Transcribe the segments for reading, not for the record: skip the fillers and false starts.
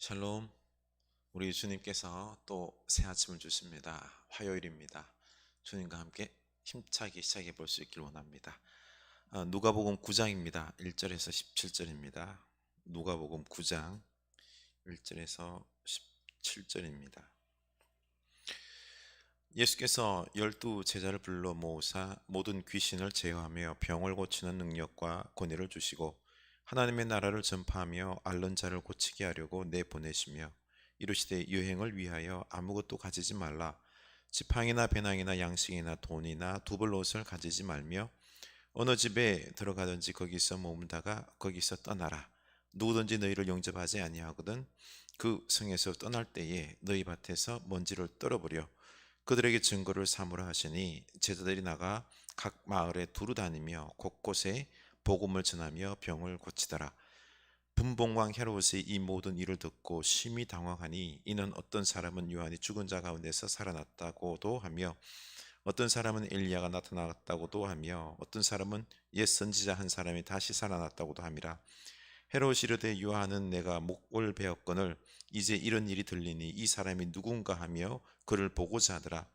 샬롬. 우리 주님께서 또 새 아침을 주십니다. 화요일입니다. 주님과 함께 힘차게 시작해 볼 수 있길 원합니다. 누가복음 9장입니다. 1절에서 17절입니다. 누가복음 9장 1절에서 17절입니다. 예수께서 12 제자를 불러 모으사 모든 귀신을 제어하며 병을 고치는 능력과 권위를 주시고 하나님의 나라를 전파하며 앓는 자를 고치게 하려고 내보내시며 이르시되 여행을 위하여 아무것도 가지지 말라. 지팡이나 배낭이나 양식이나 돈이나 두벌 옷을 가지지 말며 어느 집에 들어가든지 거기서 머물다가 거기서 떠나라. 누구든지 너희를 영접하지 아니하거든 그 성에서 떠날 때에 너희 밭에서 먼지를 떨어버려 그들에게 증거를 삼으라 하시니 제자들이 나가 각 마을에 두루 다니며 곳곳에 복음을 전하며 병을 고치더라. 분봉왕 헤롯이 이 모든 일을 듣고 심히 당황하니 이는 어떤 사람은 요한이 죽은 자 가운데서 살아났다고도 하며 어떤 사람은 엘리야가 나타났다고도 하며 어떤 사람은 옛 선지자 한 사람이 다시 살아났다고도 함이라. 헤롯이 이르되 요한은 내가 목을 베었거늘 이제 이런 일이 들리니 이 사람이 누군가 하며 그를 보고자 하더라.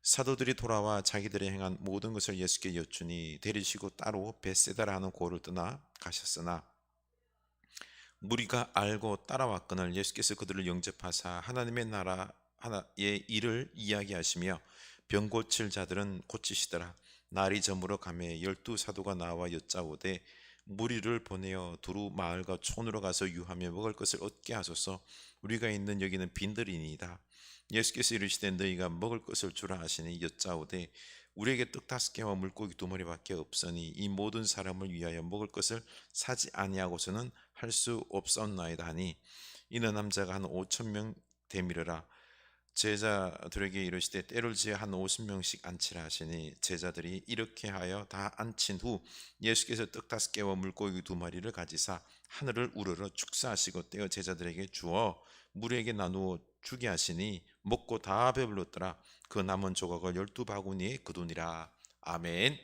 사도들이 돌아와 자기들이 행한 모든 것을 예수께 여쭈니 데리시고 따로 벳세다라 하는 고를 떠나 가셨으나 무리가 알고 따라왔거늘 예수께서 그들을 영접하사 하나님의 나라의 일을 이야기하시며 병 고칠 자들은 고치시더라. 날이 저물어 가매 12 사도가 나와 여짜오되 무리를 보내어 두루 마을과 촌으로 가서 유하며 먹을 것을 얻게 하소서. 우리가 있는 여기는 빈들이니이다. 예수께서 이르시되 너희가 먹을 것을 주라 하시니 여짜오되 우리에게 떡 5개와 물고기 2마리밖에 없으니 이 모든 사람을 위하여 먹을 것을 사지 아니하고서는 할 수 없사옵나이다 하니 이는 남자가 한 5,000명 되미르라. 제자들에게 이르시되 때를 지어 한 50명씩 앉히라 하시니 제자들이 이렇게 하여 다 앉힌 후 예수께서 떡 5개와 물고기 2마리를 가지사 하늘을 우러러 축사하시고 떼어 제자들에게 주어 무리에게 나누어 주게 하시니 먹고 다 배불렀더라. 그 남은 조각을 12바구니에 거두니라. 아멘.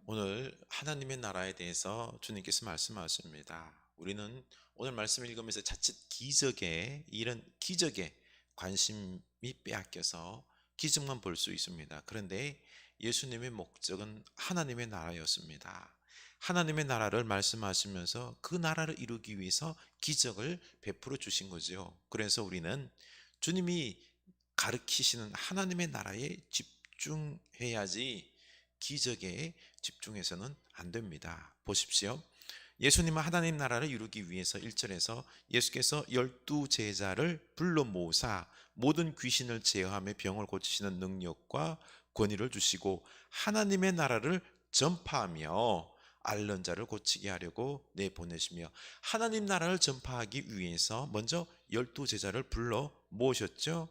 오늘 하나님의 나라에 대해서 주님께서 말씀하십니다. 우리는 오늘 말씀을 읽으면서 자칫 이런 기적에 관심이 빼앗겨서 기적만 볼 수 있습니다. 그런데 예수님의 목적은 하나님의 나라였습니다. 하나님의 나라를 말씀하시면서 그 나라를 이루기 위해서 기적을 베풀어 주신 거죠. 그래서 우리는 주님이 가르치시는 하나님의 나라에 집중해야지 기적에 집중해서는 안 됩니다. 보십시오. 예수님은 하나님 나라를 이루기 위해서 1절에서 예수께서 12 제자를 불러 모으사 모든 귀신을 제어하며 병을 고치시는 능력과 권위를 주시고 하나님의 나라를 전파하며 앓는 자를 고치게 하려고 내보내시며 하나님 나라를 전파하기 위해서 먼저 12 제자를 불러 모으셨죠.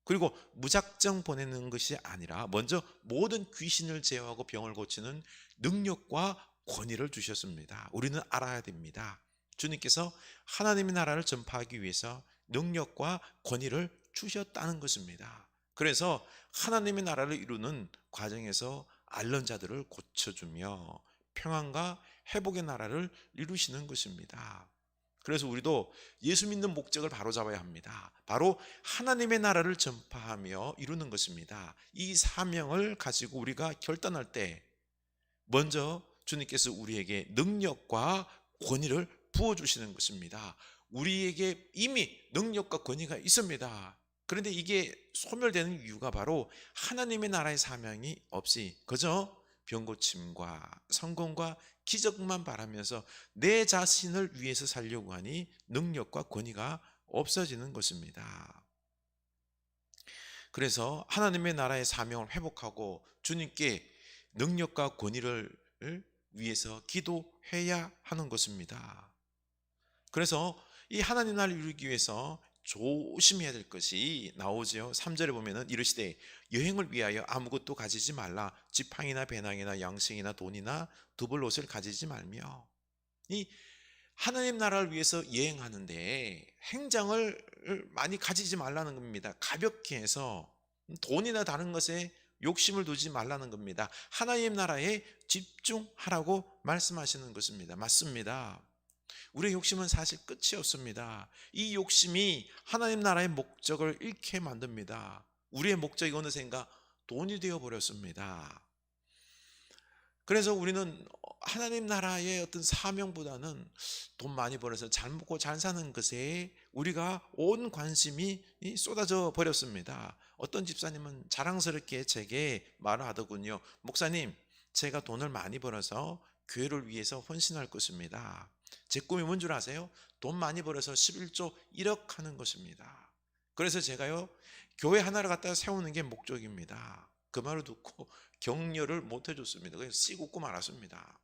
그리고 무작정 보내는 것이 아니라 먼저 모든 귀신을 제어하고 병을 고치는 능력과 권위를 주셨습니다. 우리는 알아야 됩니다. 주님께서 하나님의 나라를 전파하기 위해서 능력과 권위를 주셨다는 것입니다. 그래서 하나님의 나라를 이루는 과정에서 앓는 자들을 고쳐주며 평안과 회복의 나라를 이루시는 것입니다. 그래서 우리도 예수 믿는 목적을 바로잡아야 합니다. 바로 하나님의 나라를 전파하며 이루는 것입니다. 이 사명을 가지고 우리가 결단할 때 먼저 주님께서 우리에게 능력과 권위를 부어주시는 것입니다. 우리에게 이미 능력과 권위가 있습니다. 그런데 이게 소멸되는 이유가 바로 하나님의 나라의 사명이 없이 그저 병고침과 성공과 기적만 바라면서 내 자신을 위해서 살려고 하니 능력과 권위가 없어지는 것입니다. 그래서 하나님의 나라의 사명을 회복하고 주님께 능력과 권위를 위해서 기도해야 하는 것입니다. 그래서 이 하나님 나라를 이루기 위해서 조심해야 될 것이 나오죠. 3절에 보면은 이르시되 여행을 위하여 아무것도 가지지 말라. 지팡이나 배낭이나 양식이나 돈이나 두벌 옷을 가지지 말며. 이 하나님 나라를 위해서 여행하는데 행장을 많이 가지지 말라는 겁니다. 가볍게 해서 돈이나 다른 것에 욕심을 두지 말라는 겁니다. 하나님 나라에 집중하라고 말씀하시는 것입니다. 맞습니다. 우리의 욕심은 사실 끝이 없습니다. 이 욕심이 하나님 나라의 목적을 잃게 만듭니다. 우리의 목적이 어느샌가 돈이 되어 버렸습니다. 그래서 우리는 하나님 나라의 어떤 사명보다는 돈 많이 벌어서 잘 먹고 잘 사는 것에 우리가 온 관심이 쏟아져 버렸습니다. 어떤 집사님은 자랑스럽게 제게 말을 하더군요. 목사님, 제가 돈을 많이 벌어서 교회를 위해서 헌신할 것입니다. 제 꿈이 뭔 줄 아세요? 돈 많이 벌어서 11조 1억 하는 것입니다. 그래서 제가요, 교회 하나를 갖다 세우는 게 목적입니다. 그 말을 듣고 격려를 못 해줬습니다. 그래서 씩 웃고 말았습니다.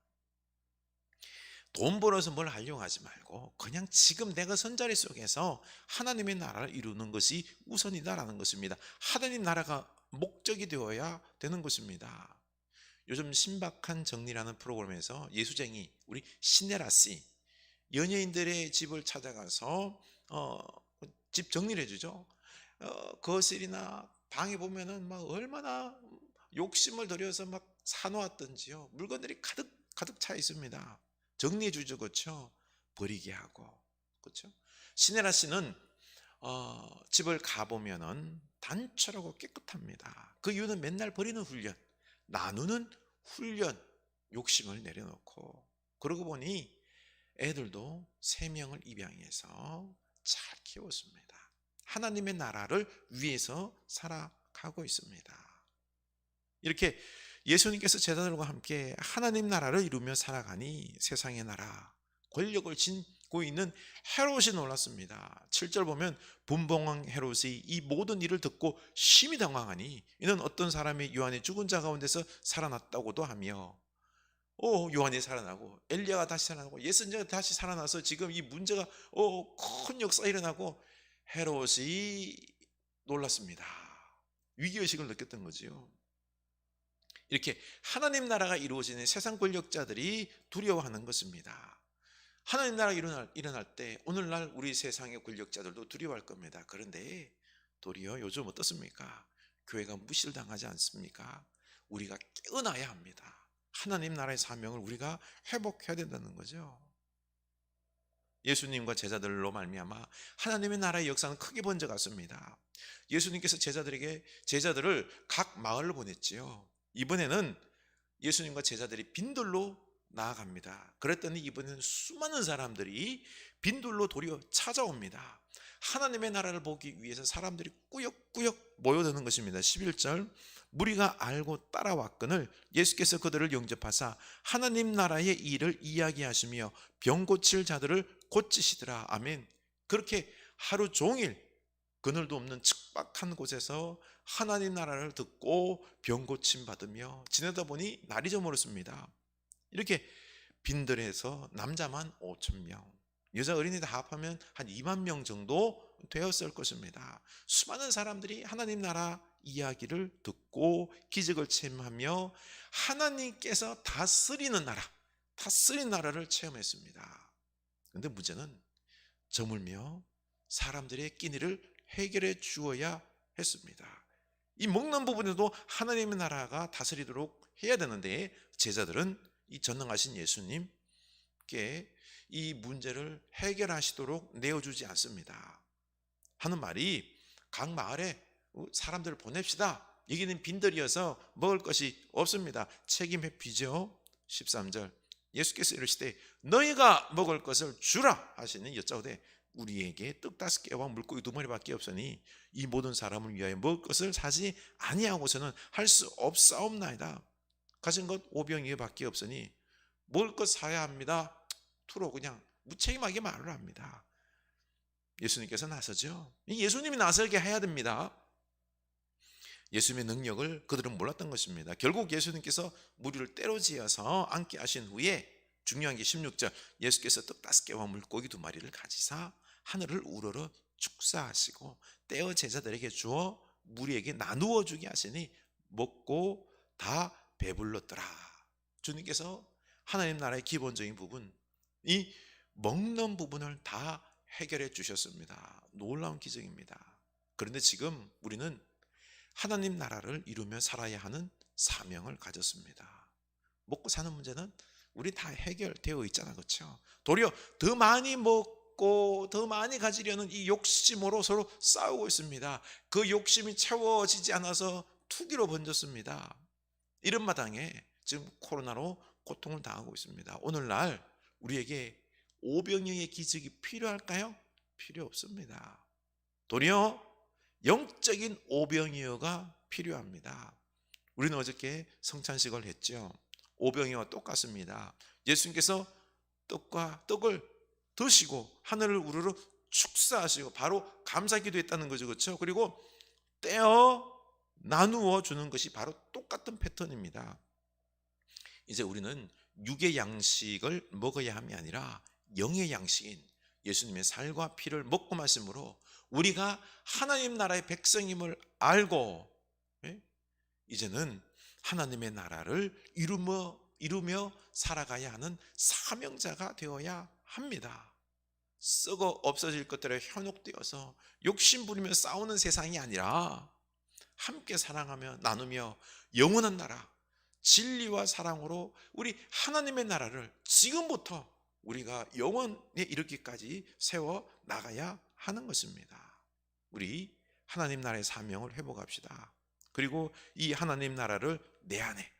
돈 벌어서 뭘 하려고 하지 말고 그냥 지금 내가 선자리 속에서 하나님의 나라를 이루는 것이 우선이다라는 것입니다. 하나님 나라가 목적이 되어야 되는 것입니다. 요즘 신박한 정리라는 프로그램에서 예수쟁이 우리 신내라 씨, 연예인들의 집을 찾아가서 집 정리를 해주죠. 거실이나 방에 보면은 막 얼마나 욕심을 들여서 막 사놓았던지요. 물건들이 가득 차 있습니다. 정리해 주죠, 그렇죠? 버리게 하고, 그렇죠? 신혜라 씨는 집을 가보면은 단촐하고 깨끗합니다. 그 이유는 맨날 버리는 훈련, 나누는 훈련, 욕심을 내려놓고 그러고 보니 애들도 3명을 입양해서 잘 키웠습니다. 하나님의 나라를 위해서 살아가고 있습니다. 이렇게 예수님께서 제자들과 함께 하나님 나라를 이루며 살아가니 세상의 나라, 권력을 짓고 있는 헤롯이 놀랐습니다. 7절 보면 분봉왕 헤롯이 이 모든 일을 듣고 심히 당황하니 이는 어떤 사람이 요한이 죽은 자 가운데서 살아났다고도 하며 요한이 살아나고 엘리야가 다시 살아나고 예수님이 다시 살아나서 지금 이 문제가 큰 역사가 일어나고 헤롯이 놀랐습니다. 위기의식을 느꼈던 거지요. 이렇게 하나님 나라가 이루어지는 세상 권력자들이 두려워하는 것입니다. 하나님 나라가 일어날 때 오늘날 우리 세상의 권력자들도 두려워할 겁니다. 그런데 도리어 요즘 어떻습니까? 교회가 무실당하지 않습니까? 우리가 깨어나야 합니다. 하나님 나라의 사명을 우리가 회복해야 된다는 거죠. 예수님과 제자들로 말미암아 하나님의 나라의 역사는 크게 번져갔습니다. 예수님께서 제자들을 각 마을로 보냈지요. 이번에는 예수님과 제자들이 빈들로 나아갑니다. 그랬더니 이번에는 수많은 사람들이 빈들로 도리어 찾아옵니다. 하나님의 나라를 보기 위해서 사람들이 꾸역꾸역 모여드는 것입니다. 11절 무리가 알고 따라왔거늘 예수께서 그들을 영접하사 하나님 나라의 일을 이야기하시며 병 고칠 자들을 고치시더라. 아멘. 그렇게 하루 종일 그늘도 없는 척박한 곳에서 하나님 나라를 듣고 병 고침 받으며 지내다 보니 날이 저물었습니다. 이렇게 빈들에서 남자만 5,000명, 여자 어린이 다 합하면 한 2만 명 정도 되었을 것입니다. 수많은 사람들이 하나님 나라 이야기를 듣고 기적을 체험하며 하나님께서 다스리는 나라를 체험했습니다. 그런데 문제는 저물며 사람들의 끼니를 해결해 주어야 했습니다. 이 먹는 부분에도 하나님의 나라가 다스리도록 해야 되는데 제자들은 이 전능하신 예수님께 이 문제를 해결하시도록 내어주지 않습니다. 하는 말이 각 마을에 사람들을 보냅시다. 여기는 빈들이어서 먹을 것이 없습니다. 책임 회피죠. 13절 예수께서 이르시되 너희가 먹을 것을 주라 하시니 여짜오되 우리에게 떡 5개와 물고기 2마리밖에 없으니 이 모든 사람을 위하여 먹을 것을 사지 아니하고서는 할 수 없사옵나이다. 가진 것 5병2개 없으니 먹을 것 사야 합니다. 투로 그냥 무책임하게 말을 합니다. 예수님께서 나서죠. 예수님이 나서게 해야 됩니다. 예수님의 능력을 그들은 몰랐던 것입니다. 결국 예수님께서 무리를 때려지어서 앉게 하신 후에 중요한 게 16절 예수께서 떡 5개와 물고기 2마리를 가지사 하늘을 우러러 축사하시고 떼어 제자들에게 주어 무리에게 나누어 주게 하시니 먹고 다 배불렀더라. 주님께서 하나님 나라의 기본적인 부분, 이 먹는 부분을 다 해결해 주셨습니다. 놀라운 기적입니다. 그런데 지금 우리는 하나님 나라를 이루며 살아야 하는 사명을 가졌습니다. 먹고 사는 문제는 우리 다 해결되어 있잖아, 그렇죠? 도리어 더 많이 먹고 더 많이 가지려는 이 욕심으로 서로 싸우고 있습니다. 그 욕심이 채워지지 않아서 투기로 번졌습니다. 이런 마당에 지금 코로나로 고통을 당하고 있습니다. 오늘날 우리에게 오병이어의 기적이 필요할까요? 필요 없습니다. 도리어 영적인 오병이어가 필요합니다. 우리는 어저께 성찬식을 했죠. 오병이어와 똑같습니다. 예수님께서 떡을 드시고 하늘을 우러러 축사하시고 바로 감사기도 했다는 거죠, 그렇죠? 그리고 떼어 나누어 주는 것이 바로 똑같은 패턴입니다. 이제 우리는 육의 양식을 먹어야 함이 아니라 영의 양식인 예수님의 살과 피를 먹고 마심으로 우리가 하나님 나라의 백성임을 알고, 이제는 하나님의 나라를 이루며 살아가야 하는 사명자가 되어야 합니다. 썩어 없어질 것들에 현혹되어서 욕심부리며 싸우는 세상이 아니라 함께 사랑하며 나누며 영원한 나라, 진리와 사랑으로 우리 하나님의 나라를 지금부터 우리가 영원에 이르기까지 세워 나가야 하는 것입니다. 우리 하나님 나라의 사명을 회복합시다. 그리고 이 하나님 나라를 내 안에,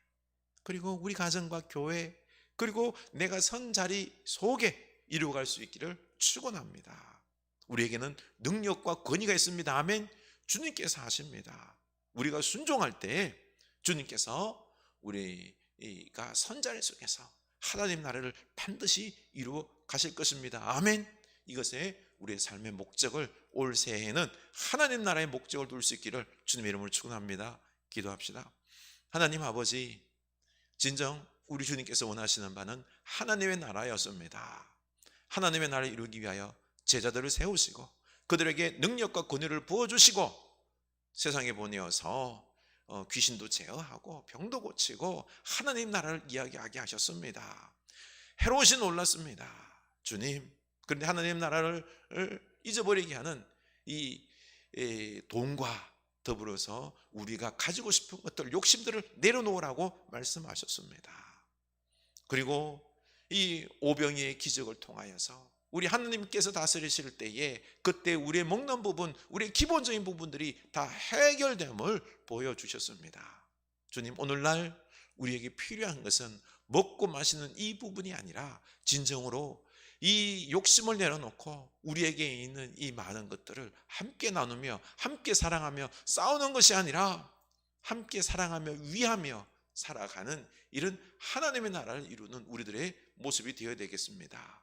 그리고 우리 가정과 교회, 그리고 내가 선 자리 속에 이루어갈 수 있기를 축원합니다. 우리에게는 능력과 권위가 있습니다. 아멘. 주님께서 하십니다. 우리가 순종할 때 주님께서 우리가 선자리 속에서 하나님 나라를 반드시 이루어 가실 것입니다. 아멘. 이것에 우리의 삶의 목적을 올 새해에는 하나님 나라의 목적을 둘 수 있기를 주님의 이름으로 축원합니다. 기도합시다. 하나님 아버지, 진정 우리 주님께서 원하시는 바는 하나님의 나라였습니다. 하나님의 나라를 이루기 위하여 제자들을 세우시고 그들에게 능력과 권위를 부어주시고 세상에 보내어서 귀신도 제어하고 병도 고치고 하나님 나라를 이야기하게 하셨습니다. 헤롯이 놀랐습니다. 주님, 그런데 하나님 나라를 잊어버리게 하는 이 돈과 더불어서 우리가 가지고 싶은 것들, 욕심들을 내려놓으라고 말씀하셨습니다. 그리고 이 오병이의 기적을 통하여서 우리 하나님께서 다스리실 때에 그때 우리의 먹는 부분, 우리의 기본적인 부분들이 다 해결됨을 보여주셨습니다. 주님, 오늘날 우리에게 필요한 것은 먹고 마시는 이 부분이 아니라 진정으로 이 욕심을 내려놓고 우리에게 있는 이 많은 것들을 함께 나누며 함께 사랑하며 싸우는 것이 아니라 함께 사랑하며 위하며 살아가는 이런 하나님의 나라를 이루는 우리들의 모습이 되어야 되겠습니다.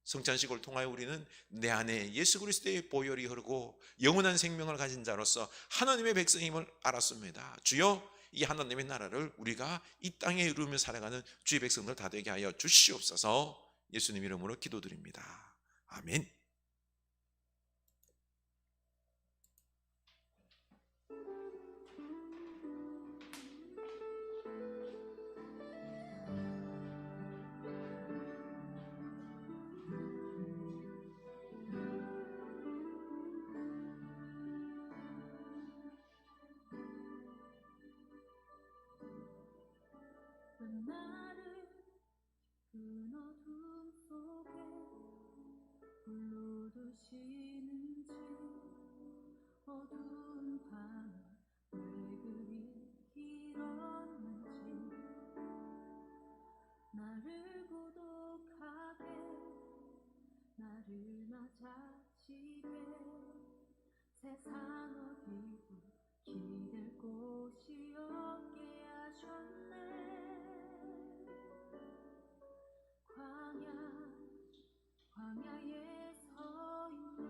성찬식을 통하여 우리는 내 안에 예수 그리스도의 보혈이 흐르고 영원한 생명을 가진 자로서 하나님의 백성임을 알았습니다. 주여, 이 하나님의 나라를 우리가 이 땅에 이루며 살아가는 주의 백성들 다 되게 하여 주시옵소서. 예수님 이름으로 기도드립니다. 아멘. 나를 큰 어둠 속에 불러 두시는지 어두운 밤 왜 그리 길었는지 나를 고독하게 나를 맞아치게 세상 어디도 기댈 곳이 없게 하셨네. 광야에 서 있는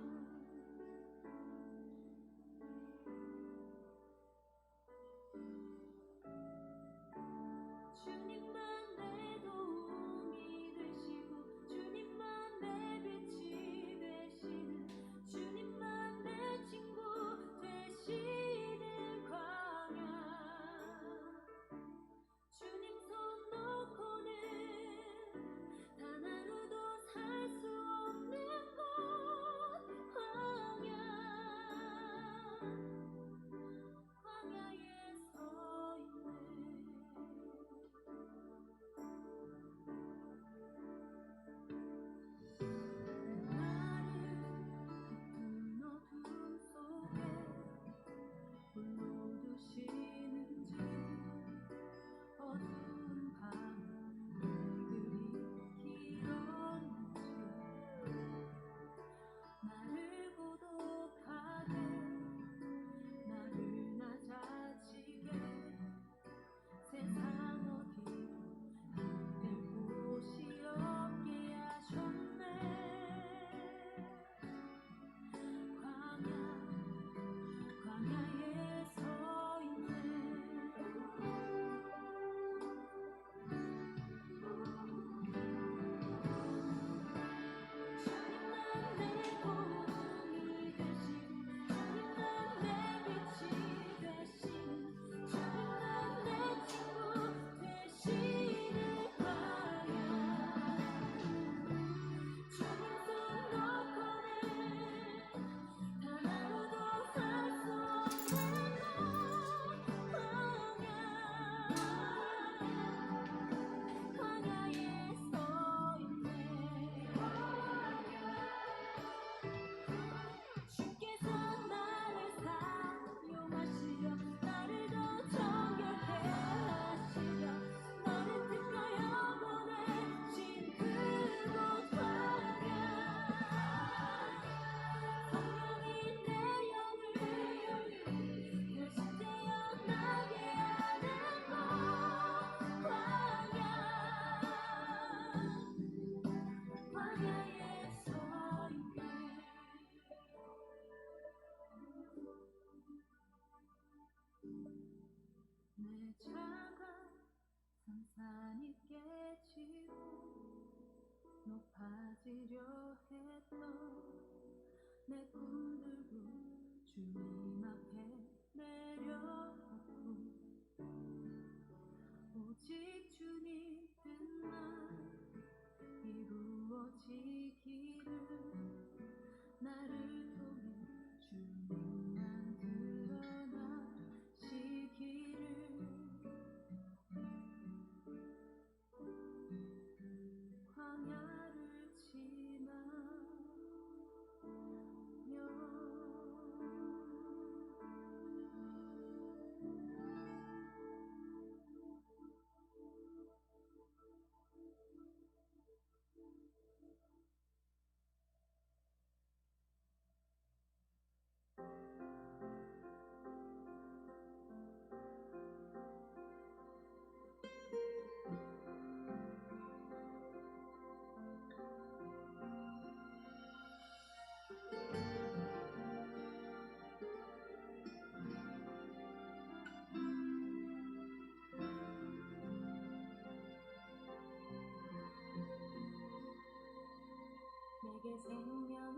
주님만 내 도움이 되시고 주님만 내 빛이 되시는 주님만 내 친구 되시는 광야 주님 광야에 서 있네. 주께서 나를 사용하시려 나를 더 정결케 하시려 나를 택하여 보내신 그곳 광야 성령이 내 영을 다시 태어나게 하는 곳 광야에 서 있네. 내 차가 산산이 깨지고 높아지려 했던 내 꿈들도 주님 앞에 내려놓고 오직 주님 뜻만 이루어지기를 나를 통해 주님만 드러나시기를 광야를 지나며 내게 생명